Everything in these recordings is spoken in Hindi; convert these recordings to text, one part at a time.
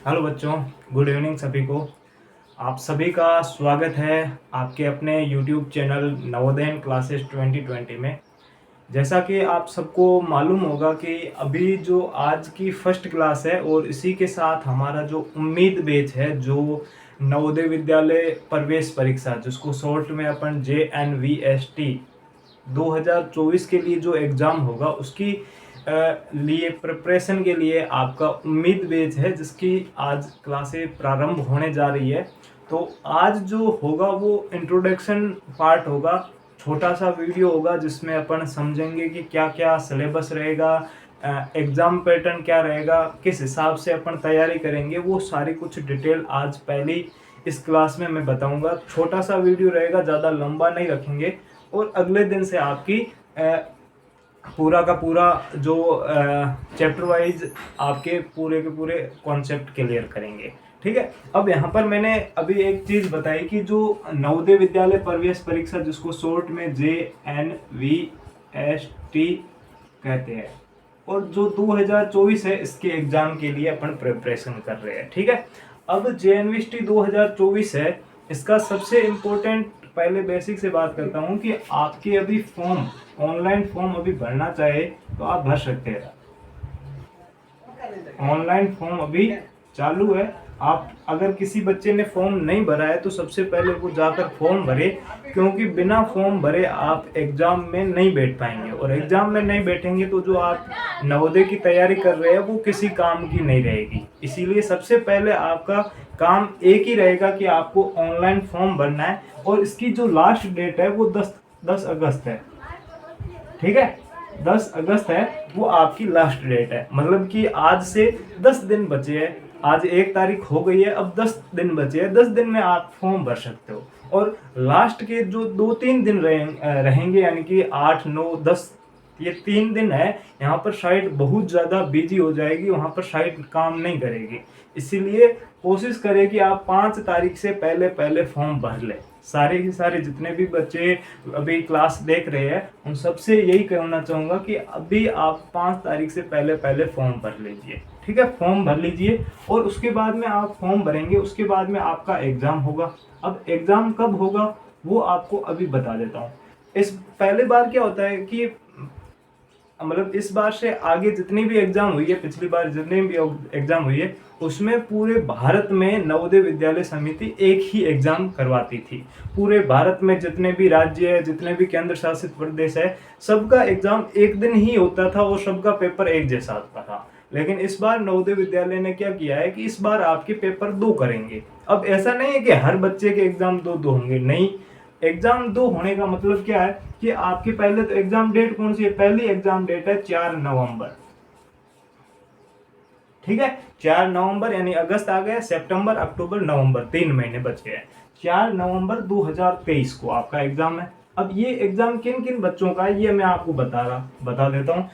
हेलो बच्चों, गुड इवनिंग सभी को। आप सभी का स्वागत है आपके अपने यूट्यूब चैनल नवोदयन क्लासेस 2020 में। जैसा कि आप सबको मालूम होगा कि अभी जो आज की फर्स्ट क्लास है और इसी के साथ हमारा जो उम्मीद बैच है, जो नवोदय विद्यालय प्रवेश परीक्षा जिसको शॉर्ट में अपन JNVST 2024 के लिए जो एग्ज़ाम होगा उसकी लिए प्रिपरेशन के लिए आपका उम्मीद बैच है, जिसकी आज क्लासें प्रारंभ होने जा रही है। तो आज जो होगा वो इंट्रोडक्शन पार्ट होगा, छोटा सा वीडियो होगा जिसमें अपन समझेंगे कि क्या क्या सिलेबस रहेगा, एग्ज़ाम पैटर्न क्या रहेगा, किस हिसाब से अपन तैयारी करेंगे, वो सारी कुछ डिटेल आज पहली इस क्लास में मैं बताऊंगा। छोटा सा वीडियो रहेगा, ज़्यादा लंबा नहीं रखेंगे और अगले दिन से आपकी पूरा का पूरा जो चैप्टर वाइज आपके पूरे के पूरे कॉन्सेप्ट क्लियर करेंगे। ठीक है। अब यहाँ पर मैंने अभी एक चीज़ बताई कि जो नवोदय विद्यालय प्रवेश परीक्षा जिसको शॉर्ट में JNVST कहते हैं, और जो 2024 है इसके एग्जाम के लिए अपन प्रिपरेशन कर रहे हैं। ठीक है। अब JNVST 2024 है, इसका सबसे इम्पोर्टेंट पहले बेसिक से बात करता हूँ कि आपके अभी फॉर्म, ऑनलाइन फॉर्म अभी भरना चाहे तो आप भर सकते हैं। ऑनलाइन फॉर्म अभी चालू है। आप अगर किसी बच्चे ने फॉर्म नहीं भरा है तो सबसे पहले वो जाकर फॉर्म भरे, क्योंकि बिना फॉर्म भरे आप एग्जाम में नहीं बैठ पाएंगे, और एग्जाम में नहीं बैठेंगे तो जो आप नवोदय की तैयारी कर रहे हैं वो किसी काम की नहीं रहेगी। इसीलिए सबसे पहले आपका काम एक ही रहेगा कि आपको ऑनलाइन फॉर्म भरना है, और इसकी जो लास्ट डेट है वो 10 अगस्त है। ठीक है, 10 अगस्त है वो आपकी लास्ट डेट है। मतलब कि आज से 10 दिन बचे हैं। आज 1 तारीख हो गई है, अब 10 दिन बचे हैं। 10 दिन में आप फॉर्म भर सकते हो, और लास्ट के जो 2-3 दिन रहेंगे यानी कि 8, 9, 10, ये 3 दिन है, यहाँ पर साइट बहुत ज़्यादा बिजी हो जाएगी, वहाँ पर साइट काम नहीं करेगी। इसीलिए कोशिश करें कि आप 5 तारीख से पहले पहले फॉर्म भर लें। सारे के सारे जितने भी बच्चे अभी क्लास देख रहे हैं उन सबसे यही कहना चाहूँगा कि अभी आप 5 तारीख से पहले पहले फॉर्म भर लीजिए। ठीक है, फॉर्म भर लीजिए, और उसके बाद में आप फॉर्म भरेंगे, उसके बाद में आपका एग्ज़ाम होगा। अब एग्ज़ाम कब होगा वो आपको अभी बता देता हूँ। इस पहले बार क्या होता है कि मतलब इस बार से आगे जितनी भी एग्जाम हुई है, पिछली बार जितनी भी एग्जाम हुई है, उसमें पूरे भारत में नवोदय विद्यालय समिति एक ही एग्जाम करवाती थी। पूरे भारत में जितने भी राज्य है, जितने भी केंद्र शासित प्रदेश है, सबका एग्जाम एक दिन ही होता था और सबका पेपर एक जैसा होता था। लेकिन इस बार नवोदय विद्यालय ने क्या किया है कि इस बार आपके पेपर 2 करेंगे। अब ऐसा नहीं है कि हर बच्चे के एग्जाम 2 होंगे, नहीं। एग्जाम 2 होने का मतलब क्या है कि आपकी पहले तो एग्जाम डेट कौन सी है, पहली एग्जाम डेट है 4 नवंबर। ठीक है, 4 नवंबर यानी अगस्त आ गया, सितंबर, अक्टूबर, नवंबर, 3 महीने बचे हैं। 4 नवंबर 2023 को आपका एग्जाम है। अब ये एग्जाम किन किन बच्चों का है ये मैं आपको बता देता हूँ।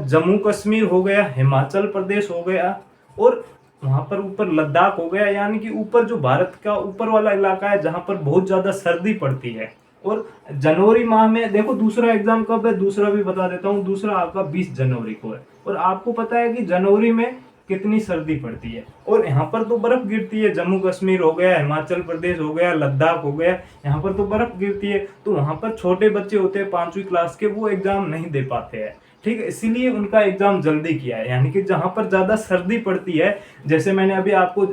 जम्मू कश्मीर हो गया, हिमाचल प्रदेश हो गया, और वहां पर ऊपर लद्दाख हो गया, यानी कि ऊपर जो भारत का ऊपर वाला इलाका है जहां पर बहुत ज्यादा सर्दी पड़ती है। और जनवरी माह में देखो दूसरा एग्जाम कब है, दूसरा भी बता देता हूँ। दूसरा आपका 20 जनवरी को है, और आपको पता है कि जनवरी में कितनी सर्दी पड़ती है, और यहाँ पर तो बर्फ गिरती है। जम्मू कश्मीर हो गया, हिमाचल प्रदेश हो गया, लद्दाख हो गया, यहाँ पर तो बर्फ गिरती है। तो वहाँ पर छोटे बच्चे होते हैं 5वीं क्लास के, वो एग्जाम नहीं दे पाते हैं। ठीक है, इसीलिए उनका एग्जाम जल्दी किया है। यानी कि जहाँ पर ज़्यादा सर्दी पड़ती है, जैसे मैंने अभी आपको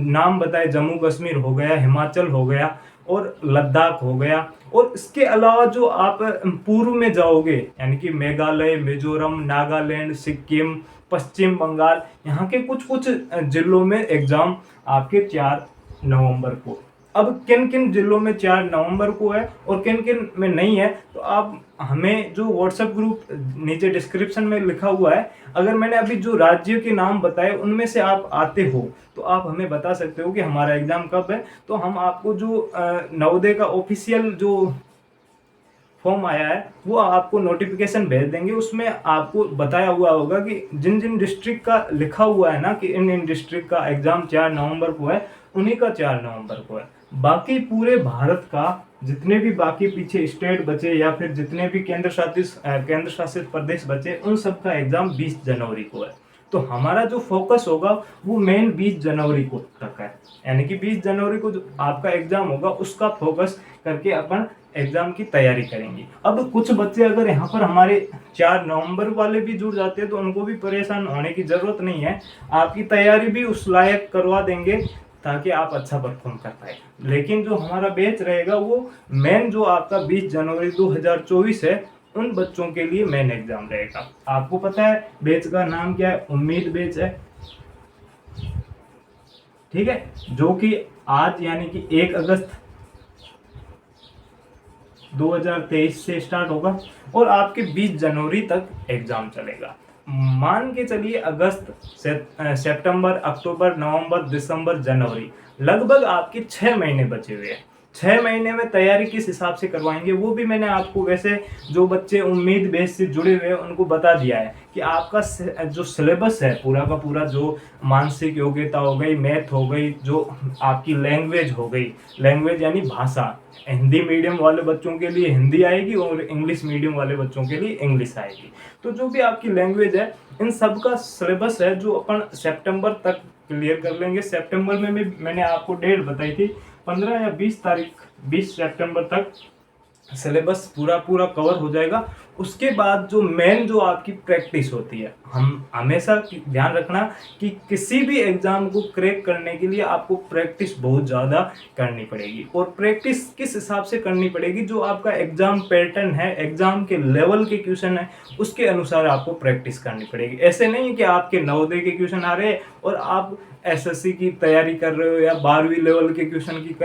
नाम बताए, जम्मू कश्मीर हो गया, हिमाचल हो गया और लद्दाख हो गया, और इसके अलावा जो आप पूर्व में जाओगे यानी कि मेघालय, मिजोरम, नागालैंड, सिक्किम, पश्चिम बंगाल, यहाँ के कुछ कुछ जिलों में एग्जाम आपके 4 नवंबर को। अब किन किन जिलों में 4 नवंबर को है और किन किन में नहीं है, तो आप हमें जो व्हाट्सएप ग्रुप नीचे डिस्क्रिप्शन में लिखा हुआ है, अगर मैंने अभी जो राज्यों के नाम बताए उनमें से आप आते हो तो आप हमें बता सकते हो कि हमारा एग्जाम कब है। तो हम आपको जो नवोदय का ऑफिशियल जो फॉर्म आया है वो आपको नोटिफिकेशन भेज देंगे। उसमें आपको बताया हुआ होगा कि जिन जिन डिस्ट्रिक्ट का लिखा हुआ है ना कि इन इन डिस्ट्रिक्ट का एग्जाम 4 नवंबर को है, उन्हीं का 4 नवंबर को है। बाकी पूरे भारत का जितने भी बाकी पीछे स्टेट बचे या फिर जितने भी केंद्र शासित प्रदेश बचे, उन सब का एग्जाम 20 जनवरी को है। तो हमारा जो फोकस होगा वो मेन 20 जनवरी को तक है, यानी कि 20 जनवरी को जो आपका एग्जाम होगा उसका फोकस करके अपन एग्जाम की तैयारी करेंगे। अब कुछ बच्चे अगर यहाँ पर हमारे 4 नवंबर वाले भी जुड़ जाते हैं तो उनको भी परेशान होने की जरूरत नहीं है, आपकी तैयारी भी उस लायक करवा देंगे ताकि आप अच्छा परफॉर्म कर पाए। लेकिन जो हमारा बैच रहेगा वो मेन जो आपका 20 जनवरी 2024 है उन बच्चों के लिए मेन एग्जाम रहेगा। आपको पता है बैच का नाम क्या है, उम्मीद बैच है, ठीक है, जो कि आज यानी कि 1 अगस्त 2023 से स्टार्ट होगा और आपके 20 जनवरी तक एग्जाम चलेगा। मान के चलिए अगस्त सितंबर अक्टूबर नवंबर दिसंबर जनवरी, लगभग आपके 6 महीने बचे हुए हैं। 6 महीने में तैयारी किस हिसाब से करवाएंगे वो भी मैंने आपको, वैसे जो बच्चे उम्मीद बेस से जुड़े हुए हैं उनको बता दिया है कि आपका जो सिलेबस है पूरा का पूरा, जो मानसिक योग्यता हो गई, मैथ हो गई, जो आपकी लैंग्वेज हो गई, लैंग्वेज यानी भाषा, हिंदी मीडियम वाले बच्चों के लिए हिंदी आएगी और इंग्लिश मीडियम वाले बच्चों के लिए इंग्लिश आएगी। तो जो भी आपकी लैंग्वेज है इन सब का सिलेबस है जो अपन सितंबर तक क्लियर कर लेंगे। सितंबर में भी मैंने आपको डेट बताई थी 15 या 20 तारीख, 20 सितंबर तक सिलेबस पूरा कवर हो जाएगा। उसके बाद जो मेन जो आपकी प्रैक्टिस होती है, हम हमेशा ध्यान रखना कि किसी भी एग्जाम को क्रैक करने के लिए आपको प्रैक्टिस बहुत ज़्यादा करनी पड़ेगी। और प्रैक्टिस किस हिसाब से करनी पड़ेगी, जो आपका एग्जाम पैटर्न है, एग्जाम के लेवल के क्वेश्चन है उसके अनुसार आपको प्रैक्टिस करनी पड़ेगी। ऐसे नहीं कि आपके नवोदय के क्वेश्चन आ रहे हैं और आप एसएससी की तैयारी कर रहे हो या 12वीं लेवल के क्वेश्चन की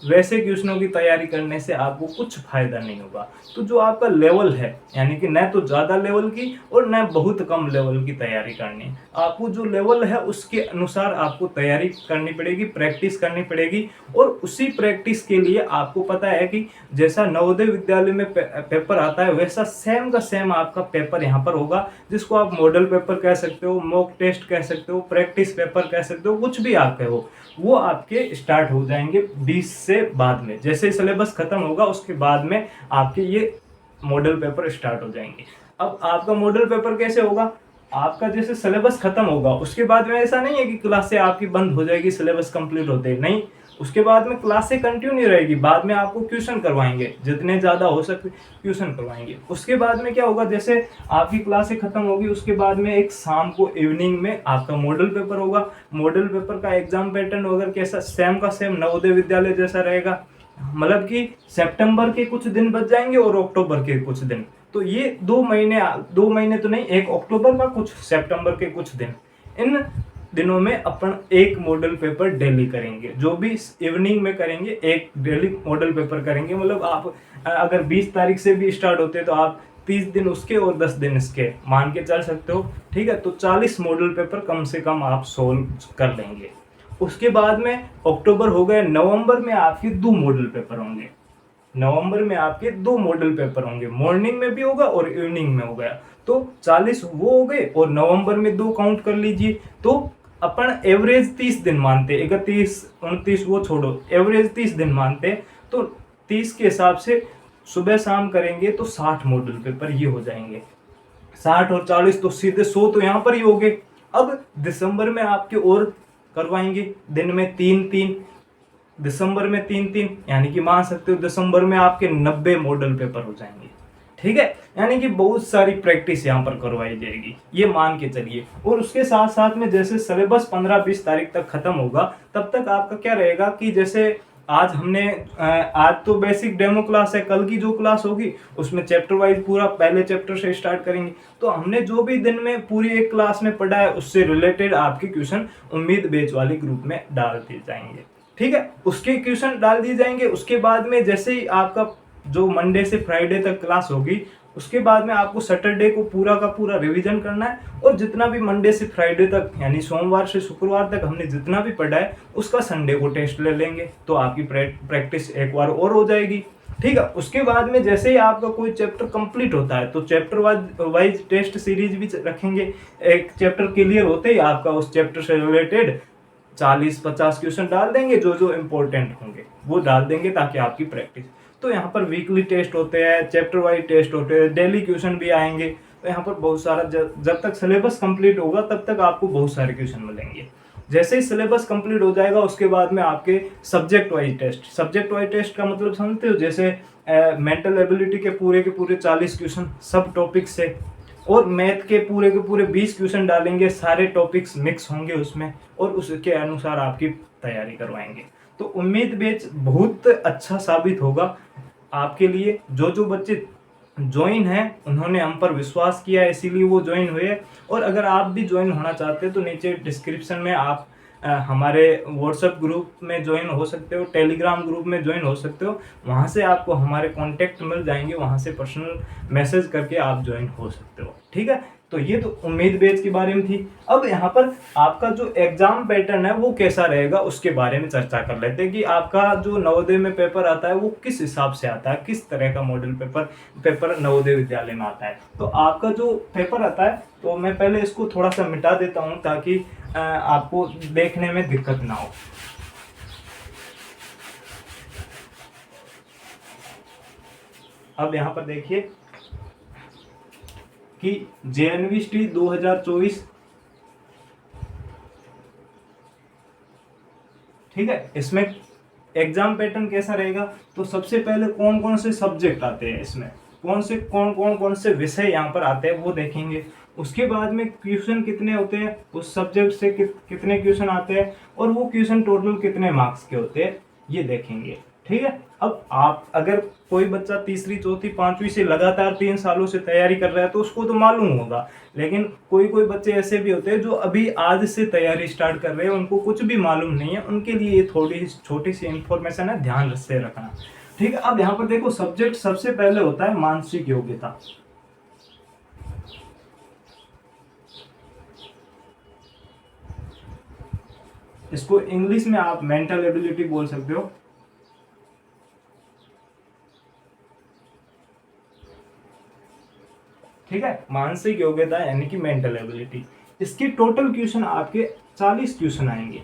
वैसे क्वेश्चनों की तैयारी करने से आपको कुछ फायदा नहीं होगा। तो जो आपका लेवल है, यानी कि न तो ज़्यादा लेवल की और न बहुत कम लेवल की तैयारी करनी, आपको जो लेवल है उसके अनुसार आपको तैयारी करनी पड़ेगी, प्रैक्टिस करनी पड़ेगी। और उसी प्रैक्टिस के लिए आपको पता है कि जैसा नवोदय विद्यालय में पेपर आता है वैसा सेम का सेम आपका पेपर यहाँ पर होगा, जिसको आप मॉडल पेपर कह सकते हो, मॉक टेस्ट कह सकते हो, प्रैक्टिस पेपर कह सकते हो, कुछ भी आप कहो। वो आपके स्टार्ट हो जाएंगे 20 से बाद में, जैसे सिलेबस खत्म होगा उसके बाद में आपके ये मॉडल पेपर स्टार्ट हो जाएंगे। अब आपका मॉडल पेपर कैसे होगा, आपका जैसे सिलेबस खत्म होगा उसके बाद में ऐसा नहीं है कि क्लासें आपकी बंद हो जाएगी सिलेबस कंप्लीट होते ही, नहीं, उसके बाद में क्लासें कंटिन्यू रहेगी। बाद में आपको क्वेश्चन करवाएंगे, जितने ज़्यादा हो सके क्वेश्चन करवाएंगे। उसके बाद में क्या होगा, जैसे आपकी क्लासें खत्म होगी उसके बाद में एक शाम को इवनिंग में आपका मॉडल पेपर होगा। मॉडल पेपर का एग्जाम पैटर्न वगैरह कैसा, सेम का सेम नवोदय विद्यालय जैसा रहेगा, मतलब कि सितंबर के कुछ दिन बच जाएंगे और अक्टूबर के कुछ दिन। तो ये 2 महीने तो नहीं, एक अक्टूबर का कुछ सितंबर के कुछ दिन, इन दिनों में अपन एक मॉडल पेपर डेली करेंगे। जो भी इवनिंग में करेंगे एक डेली मॉडल पेपर करेंगे। मतलब आप अगर 20 तारीख से भी स्टार्ट होते हैं तो आप 30 दिन उसके और 10 दिन इसके मान के चल सकते हो, ठीक है। तो 40 मॉडल पेपर कम से कम आप सोल्व कर लेंगे। उसके बाद में अक्टूबर हो गए, नवंबर में आपके 2 मॉडल पेपर होंगे। नवंबर में आपके 2 मॉडल पेपर होंगे, मॉर्निंग में भी होगा और इवनिंग में हो गया, तो 40 वो हो गए और नवंबर में 2 काउंट कर लीजिए। तो अपन एवरेज 30 दिन मानते, 31 29 वो छोड़ो, एवरेज 30 दिन मानते, तो 30 के हिसाब से सुबह शाम करेंगे तो 60 मॉडल पेपर ये हो जाएंगे। 60 और 40 तो सीधे 100 तो यहाँ पर ही हो गए। अब दिसंबर में आपके और करवाएंगे, दिन में 3-3, दिसंबर में 3-3, यानी कि मान सकते हो दिसंबर में आपके 90 मॉडल पेपर हो जाएंगे, ठीक है। यानी कि बहुत सारी प्रैक्टिस यहाँ पर करवाई जाएगी, ये मान के चलिए। और उसके साथ साथ में जैसे सिलेबस 15-20 तारीख तक खत्म होगा, तब तक आपका क्या रहेगा कि जैसे आज हमने आज तो बेसिक डेमो क्लास है, कल की जो क्लास होगी उसमें चैप्टर वाइज पूरा पहले चैप्टर से स्टार्ट करेंगे। तो हमने जो भी दिन में पूरी एक क्लास में पढ़ा है उससे रिलेटेड आपके क्वेश्चन उम्मीद बैच वाले ग्रुप में डाल दिए जाएंगे, ठीक है। उसके क्वेश्चन डाल दिए जाएंगे। उसके बाद में जैसे ही आपका जो मंडे से फ्राइडे तक क्लास होगी, उसके बाद में आपको सैटरडे को पूरा का पूरा रिवीजन करना है। और जितना भी मंडे से फ्राइडे तक यानी सोमवार से शुक्रवार तक हमने जितना भी पढ़ा है उसका संडे को टेस्ट ले लेंगे, तो आपकी प्रैक्टिस एक बार और हो जाएगी, ठीक है। उसके बाद में जैसे ही आपका कोई चैप्टर कंप्लीट होता है तो चैप्टर वाइज टेस्ट सीरीज भी रखेंगे। एक चैप्टर क्लियर होते ही आपका उस चैप्टर से रिलेटेड 40-50 क्वेश्चन डाल देंगे, जो जो इम्पोर्टेंट होंगे वो डाल देंगे ताकि आपकी प्रैक्टिस। तो यहाँ पर वीकली टेस्ट होते हैं, चैप्टर वाइज टेस्ट होते हैं, डेली क्वेश्चन भी आएंगे। तो यहाँ पर बहुत सारा जब तक सिलेबस कंप्लीट होगा तब तक आपको बहुत सारे क्वेश्चन मिलेंगे। जैसे ही सिलेबस कंप्लीट हो जाएगा उसके बाद में आपके सब्जेक्ट वाइज टेस्ट का मतलब समझते हो, जैसे मेंटल एबिलिटी के पूरे 40 क्वेश्चन सब टॉपिक से, और मैथ के पूरे 20 क्वेश्चन डालेंगे, सारे टॉपिक्स मिक्स होंगे उसमें, और उसके अनुसार आपकी तैयारी करवाएंगे। तो उम्मीद बैच बहुत अच्छा साबित होगा आपके लिए। जो जो बच्चे ज्वाइन है उन्होंने हम पर विश्वास किया है, इसीलिए वो ज्वाइन हुए। और अगर आप भी ज्वाइन होना चाहते हैं तो नीचे डिस्क्रिप्शन में आप हमारे व्हाट्सएप ग्रुप में ज्वाइन हो सकते हो, टेलीग्राम ग्रुप में ज्वाइन हो सकते हो, वहाँ से आपको हमारे कॉन्टेक्ट मिल जाएंगे, वहाँ से पर्सनल मैसेज करके आप ज्वाइन हो सकते हो। ठीक है, तो ये तो उम्मीद बैच के बारे में थी। अब यहाँ पर आपका जो एग्जाम पैटर्न है वो कैसा रहेगा उसके बारे में चर्चा कर लेते हैं कि आपका जो नवोदय में पेपर आता है वो किस हिसाब से आता है, किस तरह का मॉडल पेपर नवोदय विद्यालय में आता है। तो आपका जो पेपर आता है, तो मैं पहले इसको थोड़ा सा मिटा देता हूँ ताकि आपको देखने में दिक्कत ना हो। अब यहाँ पर देखिए कि JNVT 2024, ठीक है, इसमें एग्जाम पैटर्न कैसा रहेगा। तो सबसे पहले कौन कौन से सब्जेक्ट आते हैं, इसमें कौन से विषय यहाँ पर आते हैं वो देखेंगे। उसके बाद में क्वेश्चन कितने होते हैं, उस सब्जेक्ट से कितने क्वेश्चन आते हैं, और वो क्वेश्चन टोटल कितने मार्क्स के होते हैं ये देखेंगे। ठीक है, अब आप अगर कोई बच्चा तीसरी चौथी पांचवी से लगातार 3 सालों से तैयारी कर रहा है तो उसको तो मालूम होगा, लेकिन कोई बच्चे ऐसे भी होते हैं जो अभी आज से तैयारी स्टार्ट कर रहे हैं, उनको कुछ भी मालूम नहीं है, उनके लिए ये थोड़ी छोटी सी इंफॉर्मेशन है, ध्यान से रखना। ठीक है, अब यहाँ पर देखो सब्जेक्ट सबसे पहले होता है मानसिक योग्यता। इसको इंग्लिश में आप मेंटल एबिलिटी बोल सकते हो। ठीक है, मानसिक योग्यता यानी कि मेंटल एबिलिटी। इसकी टोटल क्वेश्चन आपके 40 क्वेश्चन आएंगे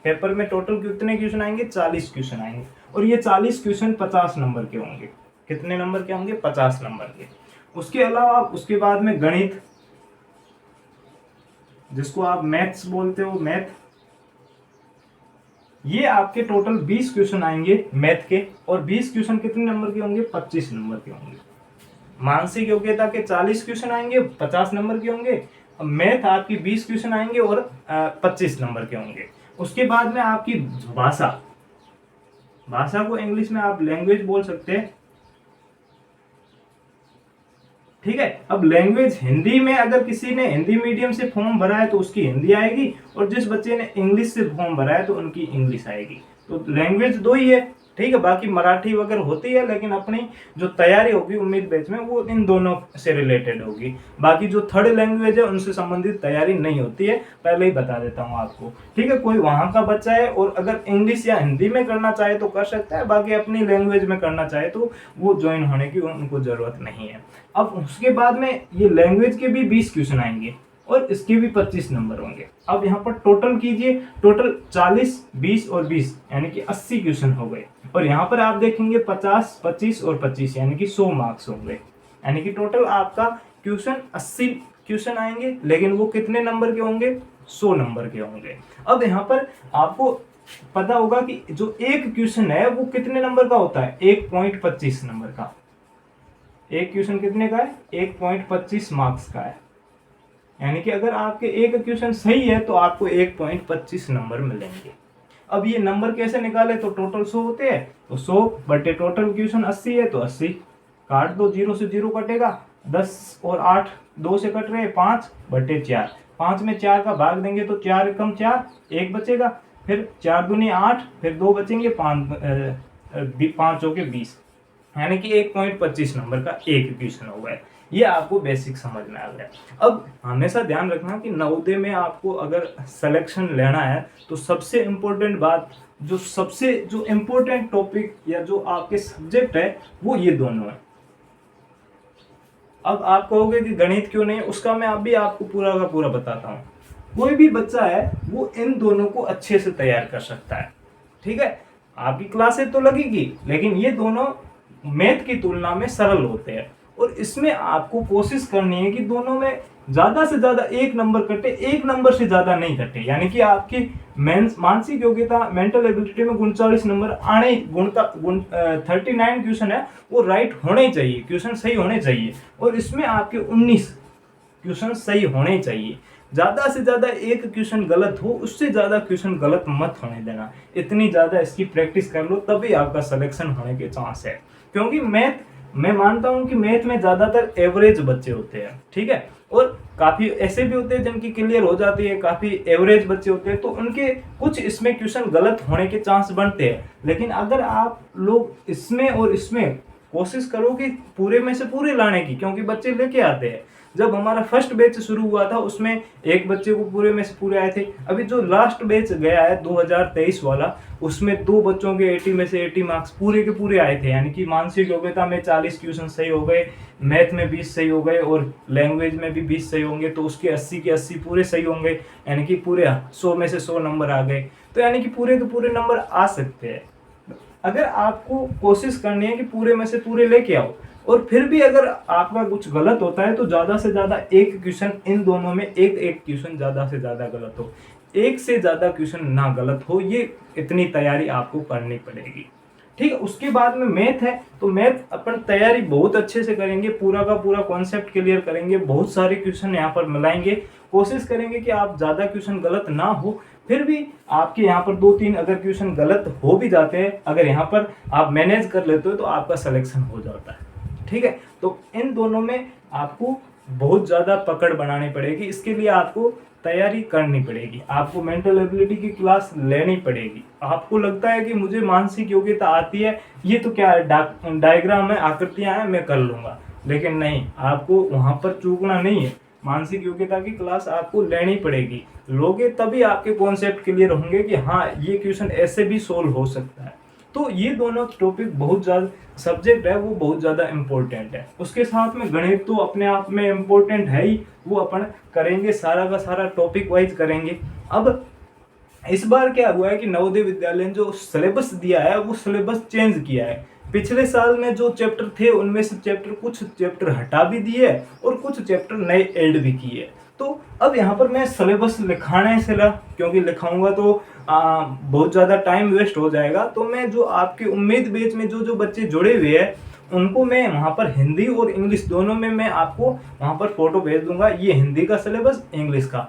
पेपर में। टोटल कितने क्वेश्चन आएंगे, 40 क्वेश्चन आएंगे, और ये 40 क्वेश्चन 50 नंबर के होंगे। कितने नंबर के होंगे, 50 नंबर के। उसके अलावा उसके बाद में गणित, जिसको आप मैथ्स बोलते हो, मैथ, ये आपके टोटल 20 क्वेश्चन आएंगे मैथ के, और 20 क्वेश्चन कितने नंबर के होंगे, 25 नंबर के होंगे। मानसिक योग्यता के 40 क्वेश्चन आएंगे, 50 नंबर के होंगे। मैथ आपकी 20 क्वेश्चन आएंगे और 25 नंबर के होंगे। उसके बाद में आपकी भाषा को इंग्लिश में आप लैंग्वेज बोल सकते हैं। ठीक है, अब लैंग्वेज हिंदी में अगर किसी ने हिंदी मीडियम से फॉर्म भरा है तो उसकी हिंदी आएगी, और जिस बच्चे ने इंग्लिश से फॉर्म भरा है तो उनकी इंग्लिश आएगी। तो लैंग्वेज 2 ही है। ठीक है, बाकी मराठी वगैरह होती है, लेकिन अपनी जो तैयारी होगी उम्मीद बैच में वो इन दोनों से रिलेटेड होगी। बाकी जो थर्ड लैंग्वेज है उनसे संबंधित तैयारी नहीं होती है, पहले ही बता देता हूँ आपको। ठीक है, कोई वहाँ का बच्चा है और अगर इंग्लिश या हिंदी में करना चाहे तो कर सकता है, बाकी अपनी लैंग्वेज में करना चाहे तो वो ज्वाइन होने की उनको जरूरत नहीं है। अब उसके बाद में ये लैंग्वेज के भी 20 क्वेश्चन आएंगे और इसके भी 25 नंबर होंगे। अब यहाँ पर टोटल कीजिए, टोटल 40, 20 और 20 यानी कि 80 क्वेश्चन हो गए। और यहाँ पर आप देखेंगे 50, 25 और 25 यानी कि 100 मार्क्स होंगे। यानी कि टोटल आपका क्वेश्चन 80 क्वेश्चन आएंगे, लेकिन वो कितने नंबर के होंगे, 100 नंबर के होंगे। अब यहाँ पर आपको पता होगा कि जो एक क्वेश्चन है वो कितने नंबर का होता है, 1.25 नंबर का। एक क्वेश्चन कितने का है, 1.25 मार्क्स का है। यानी कि अगर आपके एक क्वेश्चन सही है तो आपको 1.25 नंबर मिलेंगे। अब ये नंबर कैसे निकाले, तो टोटल 100 होते हैं, तो 100 बटे टोटल क्वेश्चन 80 है तो 80 काट दो, 0 से 0 कटेगा, 10 और 8 2 से कट रहे हैं, 5 बटे 4, 5 में 4 का भाग देंगे तो 4 एकम 4, 1 बचेगा, फिर 4 दूनी 8, फिर 2 बचेंगे, 5 हो गए 20, यानी कि 1.25 नंबर का एक क्वेश्चन हो गया। ये आपको बेसिक समझ में आ गया। अब हमेशा ध्यान रखना कि नवोदय में आपको अगर सिलेक्शन लेना है तो सबसे इम्पोर्टेंट बात, जो इम्पोर्टेंट टॉपिक या जो आपके सब्जेक्ट है वो ये दोनों है। अब आप कहोगे कि गणित क्यों नहीं, उसका मैं अभी आपको पूरा का पूरा बताता हूँ। कोई भी बच्चा है वो इन दोनों को अच्छे से तैयार कर सकता है। ठीक है, आपकी क्लासेस तो लगेगी, लेकिन ये दोनों मैथ की तुलना में सरल होते हैं। और इसमें आपको कोशिश करनी है कि दोनों में ज़्यादा से ज़्यादा 1 नंबर कटे, 1 नंबर से ज़्यादा नहीं कटे, यानी कि आपकी मानसिक योग्यता मेंटल एबिलिटी में 39 नंबर आने 39 क्वेश्चन है वो राइट होने चाहिए, क्वेश्चन सही होने चाहिए, और इसमें आपके 19 क्वेश्चन सही होने चाहिए। ज़्यादा से ज़्यादा एक क्वेश्चन गलत हो, उससे ज़्यादा क्वेश्चन गलत मत होने देना। इतनी ज़्यादा इसकी प्रैक्टिस कर लो तभी आपका सिलेक्शन होने के चांस है, क्योंकि मैं मानता हूं कि मैथ में ज़्यादातर एवरेज बच्चे होते हैं, ठीक है, और काफ़ी ऐसे भी होते हैं जिनकी क्लियर हो जाती है, काफ़ी एवरेज बच्चे होते हैं तो उनके कुछ इसमें क्वेश्चन गलत होने के चांस बनते हैं। लेकिन अगर आप लोग इसमें और इसमें कोशिश करो कि पूरे में से पूरे लाने की, क्योंकि बच्चे लेके आते हैं। जब हमारा फर्स्ट बैच शुरू हुआ था उसमें एक बच्चे को पूरे में से पूरे आए थे। अभी जो लास्ट बैच गया है 2023 वाला, उसमें 2 बच्चों के 80 में से 80 मार्क्स पूरे के पूरे आए थे, यानी कि मानसिक योग्यता में 40 क्वेश्चन सही हो गए, मैथ में 20 सही हो गए और लैंग्वेज में भी 20 सही होंगे, तो उसके 80 के 80 पूरे सही होंगे, यानी कि पूरे 100 में से 100 नंबर आ गए। तो यानी कि पूरे के पूरे नंबर आ सकते हैं। अगर आपको कोशिश करनी है कि पूरे में से पूरे लेके आओ, और फिर भी अगर आपका कुछ गलत होता है तो ज़्यादा से ज़्यादा एक क्वेश्चन, इन दोनों में एक क्वेश्चन ज़्यादा से ज़्यादा गलत हो, एक से ज़्यादा क्वेश्चन ना गलत हो, ये इतनी तैयारी आपको करनी पड़ेगी, ठीक है। उसके बाद में मैथ है, तो मैथ अपन तैयारी बहुत अच्छे से करेंगे, पूरा का पूरा कॉन्सेप्ट क्लियर करेंगे, बहुत सारे क्वेश्चन यहाँ पर मिलाएंगे, कोशिश करेंगे कि आप ज़्यादा क्वेश्चन गलत ना हो। फिर भी आपके यहाँ पर 2-3 अगर क्वेश्चन गलत हो भी जाते हैं, अगर यहाँ पर आप मैनेज कर लेते हो तो आपका सिलेक्शन हो जाता है, ठीक है। तो इन दोनों में आपको बहुत ज़्यादा पकड़ बनानी पड़ेगी, इसके लिए आपको तैयारी करनी पड़ेगी, आपको मेंटल एबिलिटी की क्लास लेनी पड़ेगी। आपको लगता है कि मुझे मानसिक योग्यता आती है, ये तो क्या है, डायग्राम है, आकृतियां हैं, मैं कर लूँगा, लेकिन नहीं, आपको वहाँ पर चूकना नहीं है। मानसिक योग्यता की क्लास आपको लेनी पड़ेगी, लोगे तभी आपके कॉन्सेप्ट क्लियर होंगे कि हाँ ये क्वेश्चन ऐसे भी सोल्व हो सकता है। तो ये दोनों टॉपिक बहुत ज़्यादा सब्जेक्ट है, वो बहुत ज़्यादा इम्पोर्टेंट है। उसके साथ में गणित तो अपने आप में इम्पोर्टेंट है ही, वो अपन करेंगे, सारा का सारा टॉपिक वाइज करेंगे। अब इस बार क्या हुआ है कि नवोदय विद्यालय ने जो सिलेबस दिया है वो सिलेबस चेंज किया है। पिछले साल में जो चैप्टर थे उनमें से कुछ चैप्टर हटा भी दिए और कुछ चैप्टर नए ऐड भी किए। तो अब यहाँ पर मैं सिलेबस लिखाने से क्योंकि लिखाऊंगा तो बहुत ज़्यादा टाइम वेस्ट हो जाएगा, तो मैं जो आपके उम्मीद बैच में जो बच्चे जुड़े हुए हैं उनको मैं वहाँ पर हिंदी और इंग्लिश दोनों में मैं आपको वहाँ पर फोटो भेज दूंगा। ये हिंदी का सिलेबस, इंग्लिश का,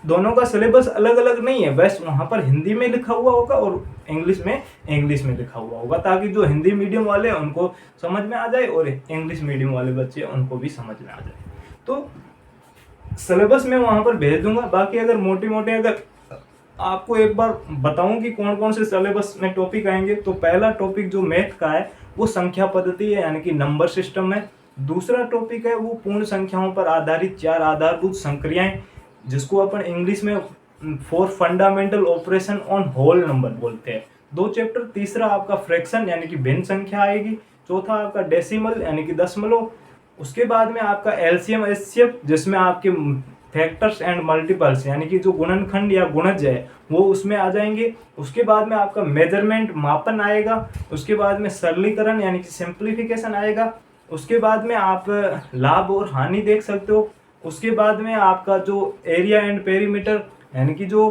दोनों का सिलेबस अलग अलग नहीं है, बस वहाँ पर हिंदी में लिखा हुआ होगा और इंग्लिश में लिखा हुआ होगा, ताकि जो हिंदी मीडियम वाले हैं उनको समझ में आ जाए और इंग्लिश मीडियम वाले बच्चे उनको भी समझ में आ जाए। तो सिलेबस मैं वहाँ पर भेज दूंगा। बाकी अगर मोटे अगर आपको एक बार बताऊं कि कौन कौन से सिलेबस में टॉपिक आएंगे, तो पहला टॉपिक जो मैथ का है वो संख्या पद्धति है, यानी कि नंबर सिस्टम है। दूसरा टॉपिक है वो पूर्ण संख्याओं पर आधारित 4 आधारभूत संक्रियाएं, जिसको अपन इंग्लिश में 4 fundamental operation on whole number बोलते हैं। 2 चैप्टर। तीसरा आपका फ्रैक्शन यानी कि भिन्न संख्या आएगी। चौथा आपका डेसिमल यानी कि दशमलव। उसके बाद में आपका एलसीएम एचसीएफ, जिसमें आपके फैक्टर्स एंड मल्टीपल्स यानी कि जो गुणनखंड या गुणज है वो उसमें आ जाएंगे। उसके बाद में आपका मेजरमेंट मापन आएगा। उसके बाद में सरलीकरण यानी कि सिंप्लीफिकेशन आएगा। उसके बाद में आप लाभ और हानि देख सकते हो। उसके बाद में आपका जो एरिया एंड पेरीमीटर यानी कि जो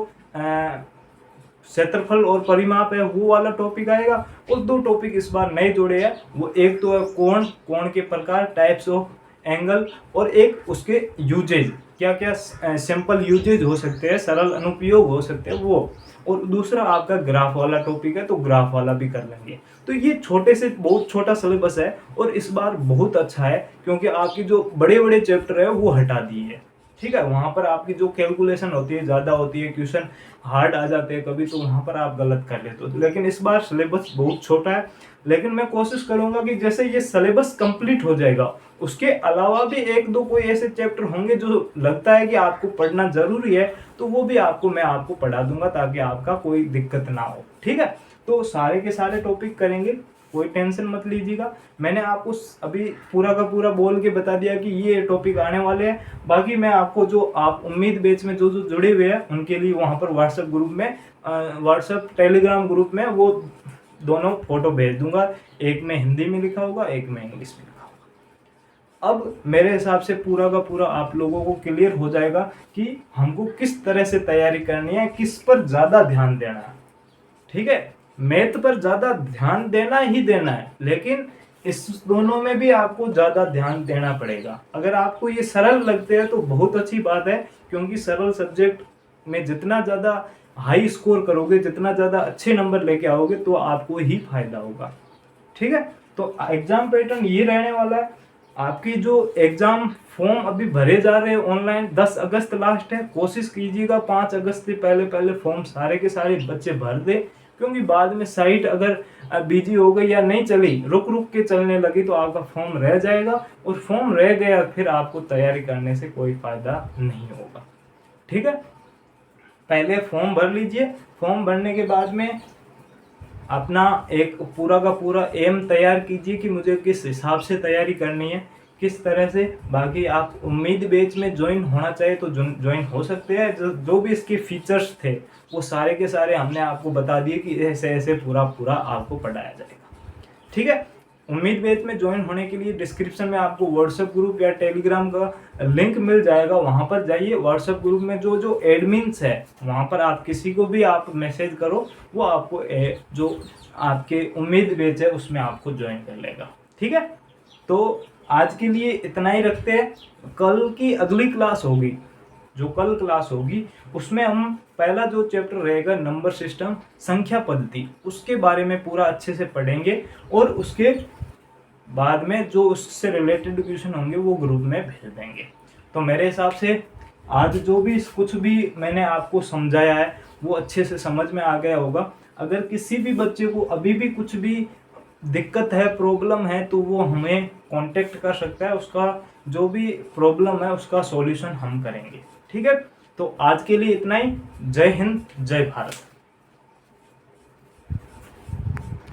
क्षेत्रफल और परिमाप है वो वाला टॉपिक आएगा। और 2 टॉपिक इस बार नए जोड़े हैं, वो एक तो है कोण के प्रकार, टाइप्स ऑफ एंगल, और एक उसके यूजेज, क्या क्या सिंपल यूजेज हो सकते हैं, सरल अनुप्रयोग हो सकते हैं वो। और दूसरा आपका ग्राफ वाला टॉपिक है, तो ग्राफ वाला भी कर लेंगे। तो ये छोटे से बहुत छोटा सिलेबस है और इस बार बहुत अच्छा है, क्योंकि आपकी जो बड़े बड़े चैप्टर है वो हटा दिए है, ठीक है। वहाँ पर आपकी जो कैलकुलेशन होती है ज़्यादा होती है, क्वेश्चन हार्ड आ जाते हैं कभी, तो वहाँ पर आप गलत कर लेते हो। लेकिन इस बार सिलेबस बहुत छोटा है, लेकिन मैं कोशिश करूँगा कि जैसे ये सिलेबस कंप्लीट हो जाएगा उसके अलावा भी 1-2 कोई ऐसे चैप्टर होंगे जो लगता है कि आपको पढ़ना ज़रूरी है, तो वो भी मैं आपको पढ़ा दूंगा, ताकि आपका कोई दिक्कत ना हो, ठीक है। तो सारे के सारे टॉपिक करेंगे, कोई टेंशन मत लीजिएगा। मैंने आपको अभी पूरा का पूरा बोल के बता दिया कि ये टॉपिक आने वाले हैं। बाकी मैं आपको जो आप उम्मीद बैच में जो जुड़े हुए हैं उनके लिए वहाँ पर व्हाट्सएप ग्रुप में, व्हाट्सएप टेलीग्राम ग्रुप में वो दोनों फोटो भेज दूंगा। एक में हिंदी में लिखा होगा, एक में इंग्लिश में लिखा होगा। अब मेरे हिसाब से पूरा का पूरा आप लोगों को क्लियर हो जाएगा कि हमको किस तरह से तैयारी करनी है, किस पर ज़्यादा ध्यान देना है। ठीक है, मैथ पर ज़्यादा ध्यान देना ही देना है, लेकिन इस दोनों में भी आपको ज़्यादा ध्यान देना पड़ेगा। अगर आपको ये सरल लगते हैं तो बहुत अच्छी बात है, क्योंकि सरल सब्जेक्ट में जितना ज़्यादा हाई स्कोर करोगे, जितना ज़्यादा अच्छे नंबर लेके आओगे, तो आपको ही फायदा होगा। ठीक है, तो एग्जाम पैटर्न ये रहने वाला है। आपकी जो एग्जाम फॉर्म अभी भरे जा रहे हैं ऑनलाइन, 10 अगस्त लास्ट है। कोशिश कीजिएगा 5 अगस्त से पहले पहले फॉर्म सारे के सारे बच्चे भर दे, क्योंकि बाद में साइट अगर बिजी हो गई या नहीं चली, रुक रुक के चलने लगी, तो आपका फॉर्म रह जाएगा, और फॉर्म रह गया फिर आपको तैयारी करने से कोई फायदा नहीं होगा। ठीक है, पहले फॉर्म भर लीजिए। फॉर्म भरने के बाद में अपना एक पूरा का पूरा एम तैयार कीजिए कि मुझे किस हिसाब से तैयारी करनी है, किस तरह से। बाकी आप उम्मीद बैच में ज्वाइन होना चाहे तो ज्वाइन हो सकते हैं। जो भी इसके फीचर्स थे वो सारे के सारे हमने आपको बता दिए कि ऐसे ऐसे पूरा पूरा आपको पढ़ाया जाएगा। ठीक है, उम्मीद बैच में ज्वाइन होने के लिए डिस्क्रिप्शन में आपको व्हाट्सएप ग्रुप या टेलीग्राम का लिंक मिल जाएगा, वहाँ पर जाइए। व्हाट्सएप ग्रुप में जो जो एडमिन्स है वहाँ पर आप किसी को भी आप मैसेज करो, वो आपको जो आपके उम्मीद बैच है उसमें आपको ज्वाइन कर लेगा। ठीक है, तो आज के लिए इतना ही रखते हैं। कल की अगली क्लास होगी, जो कल क्लास होगी उसमें हम पहला जो चैप्टर रहेगा नंबर सिस्टम, संख्या पद्धति, उसके बारे में पूरा अच्छे से पढ़ेंगे, और उसके बाद में जो उससे रिलेटेड क्वेश्चन होंगे वो ग्रुप में भेज देंगे। तो मेरे हिसाब से आज जो भी कुछ भी मैंने आपको समझाया है वो अच्छे से समझ में आ गया होगा। अगर किसी भी बच्चे को अभी भी कुछ भी दिक्कत है, प्रॉब्लम है, तो वो हमें कांटेक्ट कर सकता है। उसका जो भी प्रॉब्लम है उसका सॉल्यूशन हम करेंगे। ठीक है, तो आज के लिए इतना ही। जय हिंद, जय भारत।